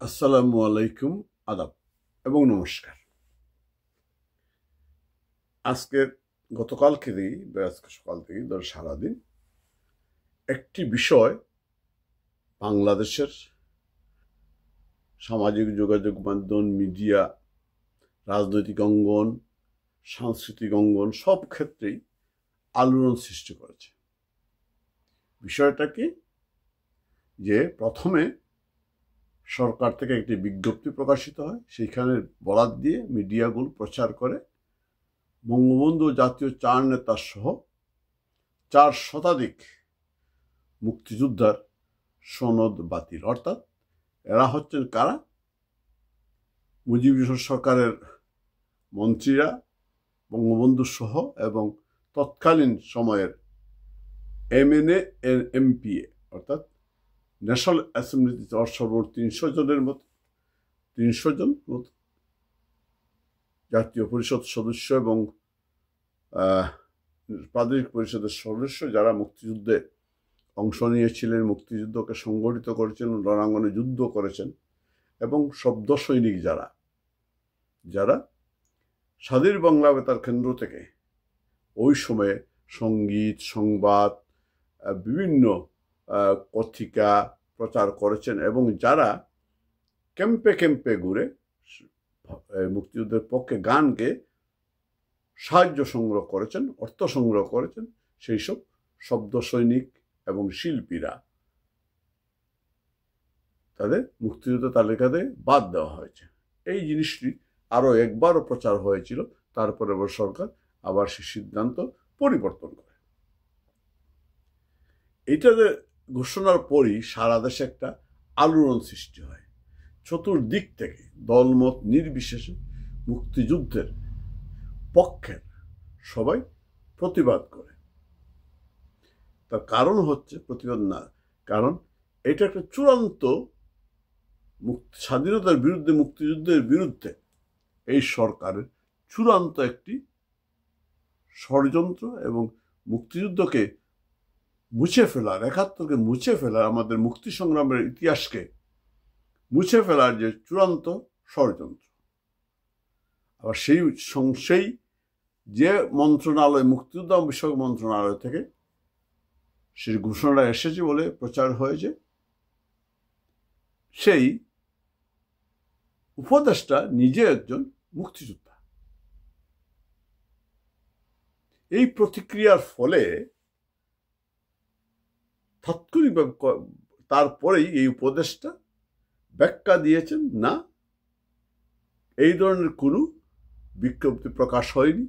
আসসালামু আলাইকুম, আদাব এবং নমস্কার। গতকালকেই আজকে সকাল থেকেই ধর সারাদিন একটি বিষয় বাংলাদেশের সামাজিক যোগাযোগ মাধ্যম, মিডিয়া, রাজনৈতিক অঙ্গন, সাংস্কৃতিক অঙ্গন সব ক্ষেত্রেই আলোড়ন সৃষ্টি করেছে। বিষয়টা কি যে প্রথমে সরকার থেকে একটি বিজ্ঞপ্তি প্রকাশিত হয়, সেইখানে বরাত দিয়ে মিডিয়াগুলো প্রচার করে বঙ্গবন্ধু জাতীয় চার নেতা সহ 4 শতাধিক মুক্তিযোদ্ধার সনদ বাতিল। অর্থাৎ এরা হচ্ছেন কারা? মুজিবুর সরকারের মন্ত্রীরা, বঙ্গবন্ধু সহ এবং তৎকালীন সময়ের MNA MPA অর্থাৎ ন্যাশনাল অ্যাসেম্বলিতে সর্বোচ্চ 300 জন মতো জাতীয় পরিষদ সদস্য এবং প্রাদেশিক পরিষদের সদস্য যারা মুক্তিযুদ্ধে অংশ নিয়েছিলেন, মুক্তিযুদ্ধকে সংগঠিত করেছেন, রণাঙ্গনে যুদ্ধ করেছেন এবং শব্দ সৈনিক যারা স্বাধীন বাংলা বেতার কেন্দ্র থেকে ওই সময়ে সঙ্গীত, সংবাদ, বিভিন্ন পত্রিকা প্রচার করেছেন এবং যারা ক্যাম্পে ক্যাম্পে ঘুরে মুক্তিযুদ্ধের পক্ষে গান গেয়ে সাহায্য সংগ্রহ করেছেন, অর্থ সংগ্রহ করেছেন, সেই সব শব্দ সৈনিক এবং শিল্পীরা তাদের মুক্তিযুদ্ধ তালিকাতে বাদ দেওয়া হয়েছে। এই জিনিসটি আরো একবারও প্রচার হয়েছিল, তারপরে সরকার আবার সে সিদ্ধান্ত পরিবর্তন করে। এইটাতে ঘোষণার পরই সারা দেশে একটা আলোড়ন সৃষ্টি হয়। চতুর্দিক থেকে দলমত নির্বিশেষে মুক্তিযুদ্ধের পক্ষের সবাই প্রতিবাদ করে। তার কারণ হচ্ছে প্রতিবাদ না, কারণ এটা একটা চূড়ান্ত স্বাধীনতার বিরুদ্ধে, মুক্তিযুদ্ধের বিরুদ্ধে এই সরকারের চূড়ান্ত একটি ষড়যন্ত্র এবং মুক্তিযুদ্ধকে মুছে ফেলার, ৭১কে মুছে ফেলার, আমাদের মুক্তি সংগ্রামের ইতিহাসকে মুছে ফেলার যে চূড়ান্ত ষড়যন্ত্র। আবার সেই যে মন্ত্রণালয়, মুক্তিযুদ্ধ বিষয়ক মন্ত্রণালয় থেকে সেই ঘোষণাটা এসেছে বলে প্রচার হয়েছে, সেই উপদেষ্টা নিজে একজন মুক্তিযোদ্ধা। এই প্রতিক্রিয়ার ফলে তাৎক্ষণিকভাবে তারপরেই এই উপদেষ্টা ব্যাখ্যা দিয়েছেন, না, এই ধরনের কোনো বিজ্ঞপ্তি প্রকাশ হয়নি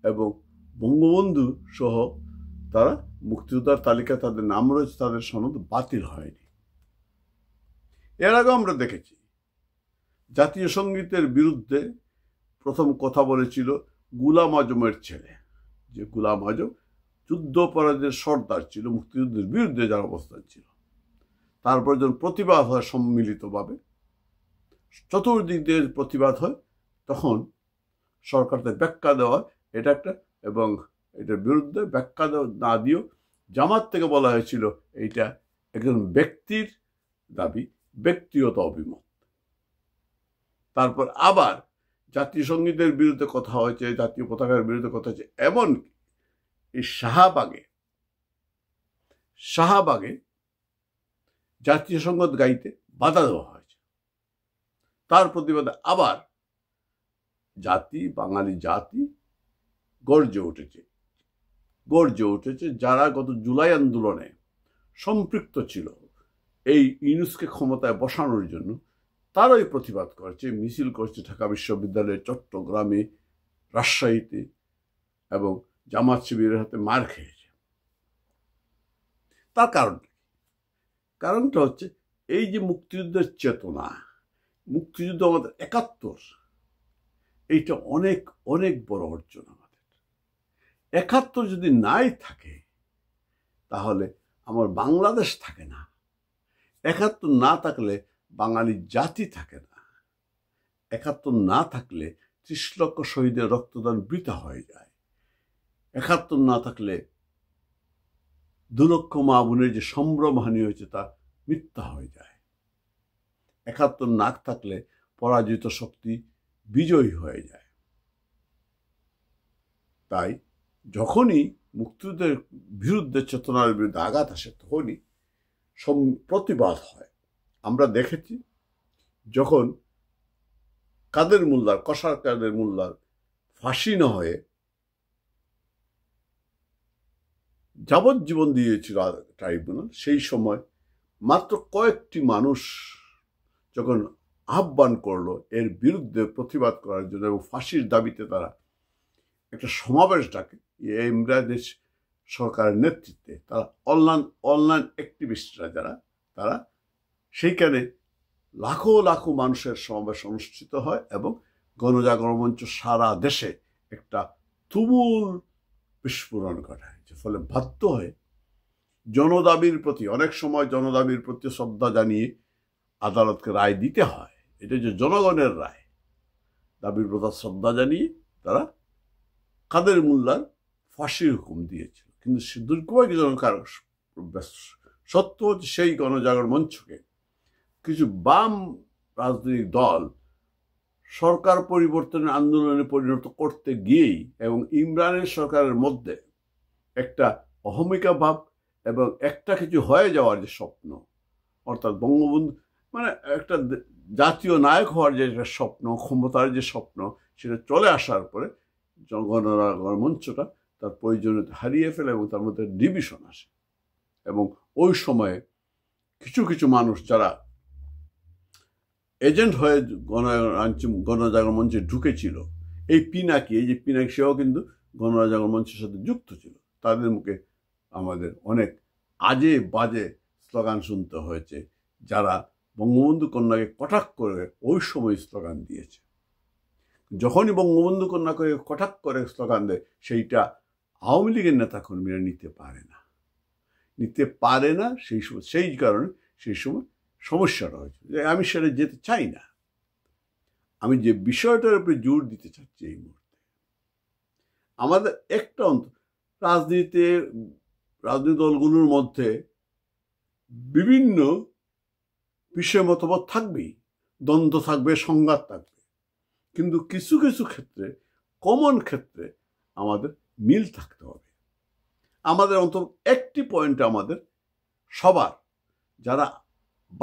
এবং বঙ্গবন্ধু সহ তারা মুক্তিযোদ্ধার তালিকায় তাদের নাম রয়েছে, তাদের সনদ বাতিল হয়নি। এর আগে আমরা দেখেছি জাতীয় সঙ্গীতের বিরুদ্ধে প্রথম কথা বলেছিল গোলাম আজমের ছেলে, যে গোলাম আজম যুদ্ধাপরাধের সর্দার ছিল, মুক্তিযুদ্ধের বিরুদ্ধে যার অবস্থান ছিল। তারপর যখন প্রতিবাদ হয় সম্মিলিতভাবে, চতুর্দিক দিয়ে প্রতিবাদ হয়, তখন সরকারকে ব্যাখ্যা দেওয়া এটা একটা, এবং এটার বিরুদ্ধে ব্যাখ্যা না দিয়েও জামাত থেকে বলা হয়েছিল এইটা একজন ব্যক্তির দাবি, ব্যক্তিগত অভিমত। তারপর আবার জাতীয় সঙ্গীতের বিরুদ্ধে কথা হয়েছে, জাতীয় পতাকার বিরুদ্ধে কথা হয়েছে, এমনকি এই শাহবাগে জাতীয় সঙ্গীত গাইতে বাধা দেওয়া হয়েছে। তার প্রতিবাদে আবার বাঙালি জাতি গর্জে উঠেছে। যারা গত জুলাই আন্দোলনে সম্পৃক্ত ছিল এই ইউনুসকে ক্ষমতায় বসানোর জন্য, তারাই প্রতিবাদ করেছে, মিছিল করছে ঢাকা বিশ্ববিদ্যালয়ে, চট্টগ্রামে, রাজশাহীতে, এবং জামাত শিবিরের হাতে মার খেয়েছে। তার কারণটা হচ্ছে এই যে মুক্তিযুদ্ধের চেতনা, মুক্তিযুদ্ধ আমাদের ৭১, এইটা অনেক অনেক বড় অর্জন আমাদের। ৭১ যদি নাই থাকে তাহলে আমার বাংলাদেশ থাকে না। ৭১ না থাকলে বাঙালি জাতি থাকে না। ৭১ না থাকলে ৩০ লক্ষ শহীদের রক্তদান বৃথা হয়ে যায়। ৭১ না থাকলে ২ লক্ষ মা বোনের যে সম্ভ্রমহানি হয়েছে তা মিথ্যা হয়ে যায়। একাত্তর না থাকলে পরাজিত শক্তি বিজয়ী হয়ে যায়। তাই যখনই মুক্তিযুদ্ধের বিরুদ্ধে চেতনার বিরুদ্ধে আঘাত আসে তখনই প্রতিবাদ হয়। আমরা দেখেছি যখন কাদের মোল্লার, কসার কাদের মোল্লার ফাঁসি না হয়ে যাবজ্জীবন দিয়েছিল ট্রাইব্যুনাল, সেই সময় মাত্র কয়েকটি মানুষ যখন আহ্বান করলো এর বিরুদ্ধে প্রতিবাদ করার জন্য এবং ফাঁসির দাবিতে তারা একটা সমাবেশ ডাকে ইমরানের সরকারের নেতৃত্বে, তারা অনলাইন অ্যাক্টিভিস্টরা যারা, তারা সেইখানে লাখো লাখো মানুষের সমাবেশ অনুষ্ঠিত হয় এবং গণজাগরণ মঞ্চ সারা দেশে একটা তুমুল বিস্ফোরণ ঘটায়, যে ফলে বাধ্য হয়ে জনদাবির প্রতি, অনেক সময় জনদাবির প্রতি শ্রদ্ধা জানিয়ে আদালতকে রায় দিতে হয়। এটা যে জনগণের রায়, দাবির প্রতি শ্রদ্ধা জানিয়ে তারা কাদের মোল্লার ফাঁসির হুকুম দিয়েছিল। কিন্তু সে দুর্ভাগ্যজনক সত্য হচ্ছে সেই গণজাগরণ মঞ্চকে কিছু বাম রাজনৈতিক দল সরকার পরিবর্তনের আন্দোলনে পরিণত করতে গিয়েই এবং ইমরানের সরকারের মধ্যে একটা অহমিকা ভাব এবং একটা কিছু হয়ে যাওয়ার যে স্বপ্ন, অর্থাৎ বঙ্গবন্ধু মানে একটা জাতীয় নায়ক হওয়ার যে একটা স্বপ্ন, ক্ষমতার যে স্বপ্ন, সেটা চলে আসার পরে গণজাগরণ মঞ্চটা তার প্রয়োজনীয়তা হারিয়ে ফেলে এবং তার মধ্যে ডিভিশন আসে। এবং ওই সময়ে কিছু কিছু মানুষ যারা এজেন্ট হয়ে গণজাগরণ মঞ্চে ঢুকেছিল, এই যে পিনাকি সেও কিন্তু গণজাগরণ মঞ্চের সাথে যুক্ত ছিল, তাদের মুখে আমাদের অনেক আজে বাজে স্লোগান শুনতে হয়েছে, যারা বঙ্গবন্ধু কন্যাকে কটাক্ষ করে ওই সময় স্লোগান দিয়েছে। যখনই বঙ্গবন্ধু কন্যাকে কটাক্ষ করে স্লোগান দেয়, সেইটা আওয়ামী লীগের নেতাকর্মীরা নিতে পারে না। সেই কারণে সেই সময় সমস্যাটা হয়েছে। যে আমি সেটা যেতে চাই না। আমি যে বিষয়টার উপরে জোর দিতে চাচ্ছি এই মুহূর্তে, আমাদের একটা রাজনৈতিক দলগুলোর মধ্যে বিভিন্ন বিষয় মতবাদ থাকবেই, দ্বন্দ্ব থাকবে, সংঘাত থাকবে, কিন্তু কিছু কিছু ক্ষেত্রে, কমন ক্ষেত্রে আমাদের মিল থাকতে হবে। আমাদের অন্তত একটি পয়েন্টে আমাদের সবার, যারা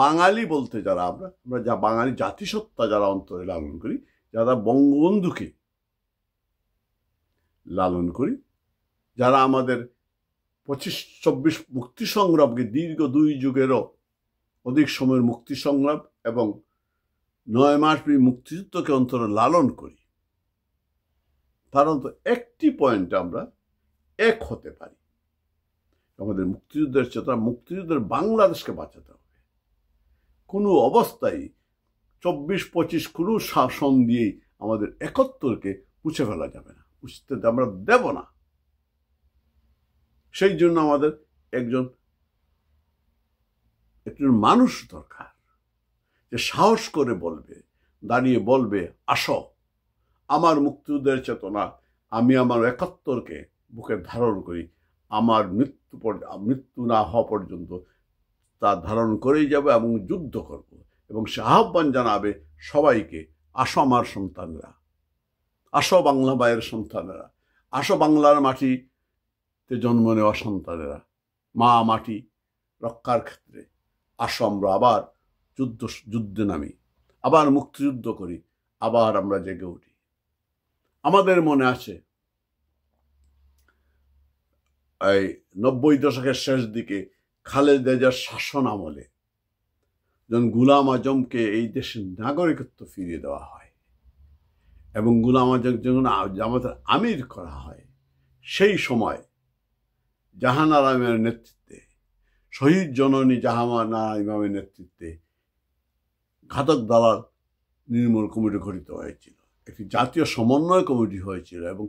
বাঙালি বলতে যারা আমরা যা বাঙালি জাতিসত্তা যারা অন্তরে লালন করি, যারা বঙ্গবন্ধুকে লালন করি, যারা আমাদের 25-26 মুক্তি সংগ্রামকে, দীর্ঘ 2 যুগেরও অধিক সময়ের মুক্তি সংগ্রাম এবং 9 মাসব্যাপী মুক্তিযুদ্ধকে অন্তরে লালন করি, তার অন্তত একটি পয়েন্টে আমরা এক হতে পারি। আমাদের মুক্তিযুদ্ধের চেতনা, মুক্তিযুদ্ধের বাংলাদেশকে বাঁচাতে হবে। কোনো অবস্থায় 24-25 কোনো শাসন দিয়েই আমাদের 71কে মুছে ফেলা যাবে না, মুছতে আমরা দেব না। সেই জন্য আমাদের একজন মানুষ দরকার, যে সাহস করে বলবে, দাঁড়িয়ে বলবে, আসো, আমার মুক্তিযুদ্ধের চেতনা, আমি আমার 71কে বুকে ধারণ করি, আমার মৃত্যু না হওয়া পর্যন্ত তা ধারণ করেই যাবে এবং যুদ্ধ করব। এবং সে আহ্বান জানাবে সবাইকে, আসো আমার সন্তানেরা, আসো বাংলা মায়ের সন্তানেরা, আসো বাংলার মাটিতে জন্ম নেওয়া সন্তানেরা, মা মাটি রক্ষার ক্ষেত্রে আসো, আমরা আবার যুদ্ধে নামি, আবার মুক্তিযুদ্ধ করি, আবার আমরা জেগে উঠি। আমাদের মনে আছে এই 90 দশকের শেষ দিকে খালেদা জিয়ার শাসন আমলে যখন গোলাম আজমকে এই দেশের নাগরিকত্ব ফিরিয়ে দেওয়া হয় এবং গোলাম আজম যখন জামাতের আমির করা হয়, সেই সময় জাহানারা ইমামের নেতৃত্বে, শহীদ জননী জাহানারা ইমামের নেতৃত্বে ঘাতক দালাল নির্মূল কমিটি গঠিত হয়েছিল, একটি জাতীয় সমন্বয় কমিটি হয়েছিল এবং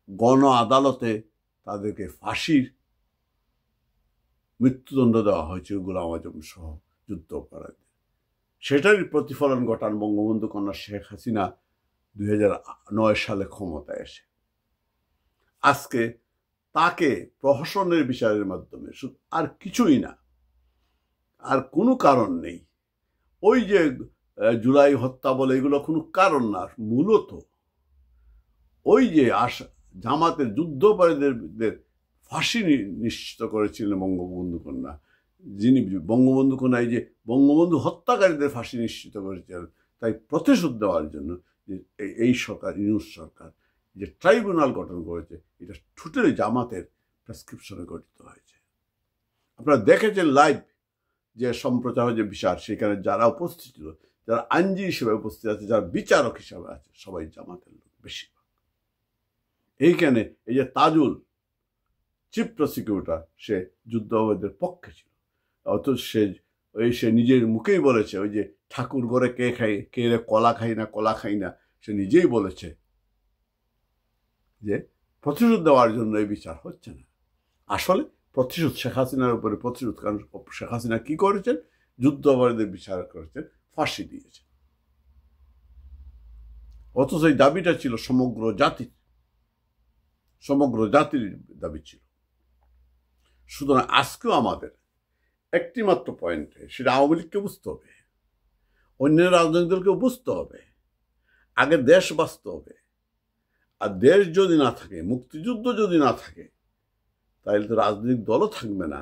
গণ আদালতে তাদেরকে ফাঁসির মৃত্যুদণ্ড দেওয়া হয়েছিল গোলাম আজম সহ যুদ্ধ অপরাধীদের। সেটারই প্রতিফলন ঘটান বঙ্গবন্ধু কন্যা শেখ হাসিনা 2009 সালে ক্ষমতায় এসে। আজকে তাকে প্রহসনের বিচারের মাধ্যমে, আর কিছুই না, আর কোনো কারণ নেই, ওই যে জুলাই হত্যা বলে এগুলো কোনো কারণ না, মূলত ওই যে জামাতের যুদ্ধাপরাধীদের ফাঁসি নিশ্চিত করেছিলেন বঙ্গবন্ধু কন্যা, যিনি বঙ্গবন্ধু কন্যা এই যে বঙ্গবন্ধু হত্যাকারীদের ফাঁসি নিশ্চিত করেছিলেন, তাই প্রতিশোধ দেওয়ার জন্য যে এই সরকার, ইউনূস সরকার যে ট্রাইব্যুনাল গঠন করেছে, এটা টোটালি জামাতের প্রেসক্রিপশনে গঠিত হয়েছে। আপনারা দেখেছেন লাইভ যে সম্প্রচার যে বিচার, সেখানে যারা উপস্থিত ছিল, যারা আইনজীবী হিসেবে উপস্থিত আছে, যারা বিচারক হিসাবে আছে, সবাই জামাতের লোক বেশিরভাগ। এইখানে এই যে তাজুল চিফ প্রসিকিউটর, সে যুদ্ধাপরাধীদের পক্ষে ছিল, অথচ সে নিজের মুখেই বলেছে, ওই যে ঠাকুর ঘরে কে খাই, কে রে কলা খাই না, কলা খাই না, সে নিজেই বলেছে যে প্রতিশোধ দেওয়ার জন্য এই বিচার হচ্ছে না। আসলে প্রতিশোধ শেখ হাসিনার উপরে প্রতিশোধ, কারণ শেখ হাসিনা কি করেছেন, যুদ্ধাপরাধীদের বিচার করেছেন, ফাঁসি দিয়েছেন। অথচ এই দাবিটা ছিল সমগ্র জাতির দাবি ছিল। সুতরাং আজকেও আমাদের একটি মাত্র পয়েন্টে, সেটা আওয়ামী লীগকে বুঝতে হবে, অন্য রাজনৈতিক দলকেও বুঝতে হবে, আগে দেশ বাঁচতে হবে। আর দেশ যদি না থাকে, মুক্তিযুদ্ধ যদি না থাকে, তাহলে তো রাজনৈতিক দলও থাকবে না।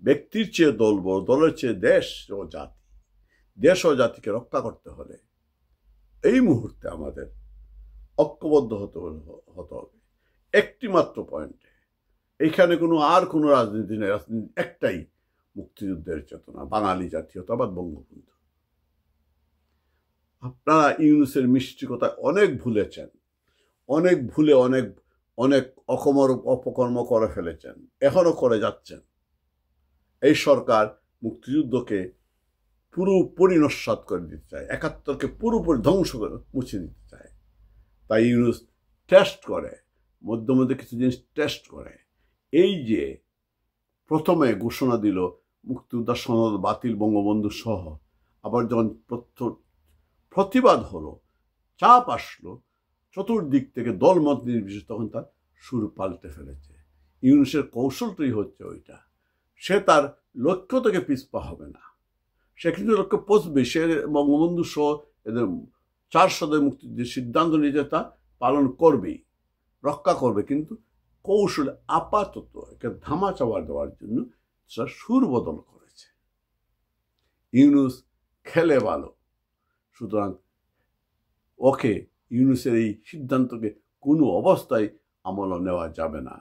ব্যক্তির চেয়ে দল বড়, দলের চেয়ে দেশ ও জাতি। দেশ ও জাতিকে রক্ষা করতে হলে এই মুহূর্তে আমাদের ঐক্যবদ্ধ হতে হবে একটি মাত্র পয়েন্টে। এইখানে কোনো রাজনীতি নেই, রাজনীতি একটাই, মুক্তিযুদ্ধের চেতনা, বাঙালি জাতীয়তাবাদ, বঙ্গবন্ধু। আপনারা ইউনূসের মিষ্টিকতায় অনেক ভুলেছেন, অনেক ভুলে অনেক অপকর্ম করে ফেলেছেন, এখনো করে যাচ্ছেন। এই সরকার মুক্তিযুদ্ধকে পুরোপুরি নস্যাৎ করে দিতে চায়, ৭১কে পুরোপুরি ধ্বংস করে মুছে দিতে চায়। তাই ইউনূস টেস্ট করে, মধ্যে মধ্যে কিছু জিনিস টেস্ট করে। এই যে প্রথমে ঘোষণা দিল মুক্তিযোদ্ধা সনদ বাতিল, বঙ্গবন্ধু সহ, আবার যখন প্রতিবাদ হলো, চাপ আসলো চতুর্দিক থেকে, দলমত নির্বিশেষে, তখন তার সুর পাল্টে ফেলেছে। ইউনূসের কৌশলটাই হচ্ছে ওইটা, সে তার লক্ষ্য থেকে পিছপা হবে না, সে কিন্তু লক্ষ্য পৌঁছবে। সে বঙ্গবন্ধু সহ এদের 4 সদস্যের মুক্তিযুদ্ধের সিদ্ধান্ত নিয়ে তা পালন করবেই, রক্ষা করবে, কিন্তু কৌশলে আপাতত একে ধামা চাপা দেওয়ার জন্য সুর বদল করেছে। ইউনূস খেলে ভালো, সুতরাং ওকে, ইউনূসের এই সিদ্ধান্তকে কোনো অবস্থায় আমলে নেওয়া যাবে না।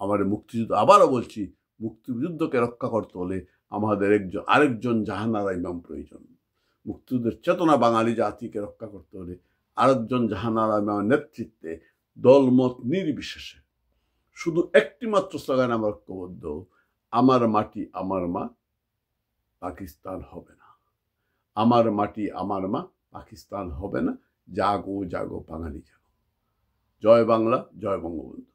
আমাদের মুক্তিযুদ্ধ, আবারও বলছি, মুক্তিযুদ্ধকে রক্ষা করতে হলে আমাদের আরেকজন জাহানারা ইমাম প্রয়োজন। মুক্তিযুদ্ধের চেতনা, বাঙালি জাতিকে রক্ষা করতে হলে আরেকজন জাহানারা ইমামের নেতৃত্বে, দলমত নির্বিশেষে, শুধু একটি মাত্র স্লোগান আমরা ঐক্যবদ্ধ, আমার মাটি আমার মা, পাকিস্তান হবে না। আমার মাটি আমার মা, পাকিস্তান হবে না। জাগো জাগো বাঙালি জাগো। জয় বাংলা, জয় বঙ্গবন্ধু।